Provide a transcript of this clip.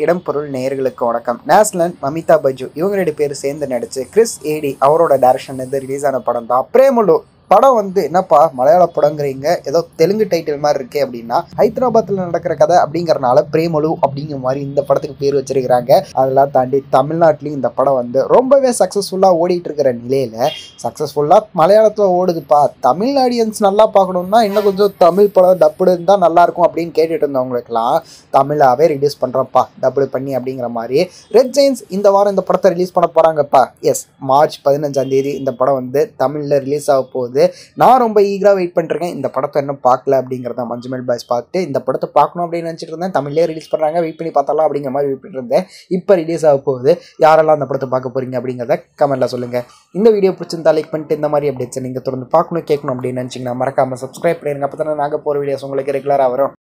இடம்பொருள் நேயர்களுக்கு வணக்கம். நேஸ்லன், மமிதா பஜு இவங்க 2 பேர் சேர்ந்து நடிச்சு கிறிஸ் ஏடி அவரோட டைரக்ஷன்ல இருந்து ரிலீஸ் ஆன படம் தான் பிரேமலு. படம் என்னப்பா மலையாள படங்கிறீங்க, ஏதோ தெலுங்கு டைட்டில் மாதிரி இருக்கே அப்படின்னா, ஹைதராபாத்தில் நடக்கிற கதை அப்படிங்கறனால பிரேமலு அப்படிங்கிற மாதிரி இந்த படத்துக்கு பேர் வச்சிருக்கிறாங்க. அதெல்லாம் தாண்டி தமிழ்நாட்டிலையும் இந்த படம் ரொம்பவே சக்ஸஸ்ஃபுல்லாக ஓடிட்டு இருக்கிற நிலையில சக்ஸஸ்ஃபுல்லாக மலையாளத்தில் ஓடுதுப்பா, தமிழ் ஆடியன்ஸ் நல்லா பார்க்கணும்னா இன்னும் கொஞ்சம் தமிழ் படம் டப்புடு இருந்தால் நல்லா இருக்கும் அப்படின்னு கேட்டுட்டு இருந்தவங்களுக்குலாம் தமிழாவே ரிலீஸ் பண்ணுறோம்ப்பா டப்புடு பண்ணி அப்படிங்கிற மாதிரி ரெட் ஜெயின்ஸ் இந்த வாரம் இந்த படத்தை ரிலீஸ் பண்ண போகிறாங்கப்பா. எஸ், மார்ச் 15ஆம் தேதி இந்த படம் தமிழில் ரிலீஸ் ஆக போகுது. நான் ரொம்ப ஈகராக வெயிட் பண்ணிருக்கேன். இந்த படத்தை இன்னும் பார்க்கல அப்படிங்கிறத மஞ்சுமெல் பாய்ஸ் பார்த்துட்டு இந்த படத்தை பார்க்கணும் அப்படின்னு நினச்சிட்டு இருந்தேன். தமிழ்லேயே ரிலீஸ் பண்ணுறாங்க, வெயிட் பண்ணி பார்த்தலாம் அப்படிங்கிற மாதிரி வெயிட் பண்ணிட்டு இருந்தேன். இப்போ ரிலீஸ் ஆக போகுது. யாரெல்லாம் அந்த படத்தை பார்க்க போகிறீங்க அப்படிங்கிறத கமெண்ட்டில் சொல்லுங்கள். இந்த வீடியோ பிடிச்சிருந்தா லைக் பண்ணிட்டு இந்த மாதிரி அப்டேட்ஸ் நீங்கள் தொடர்ந்து பார்க்கணும் கேட்கணும் அப்படின்னு நினச்சிங்கன்னா மறக்காமல் சப்ஸ்கிரைப் பண்ணிடுங்க. அப்போ தானே நாங்கள் போகிற வீடியோஸ் உங்களுக்கு ரெகுலராக வரும்.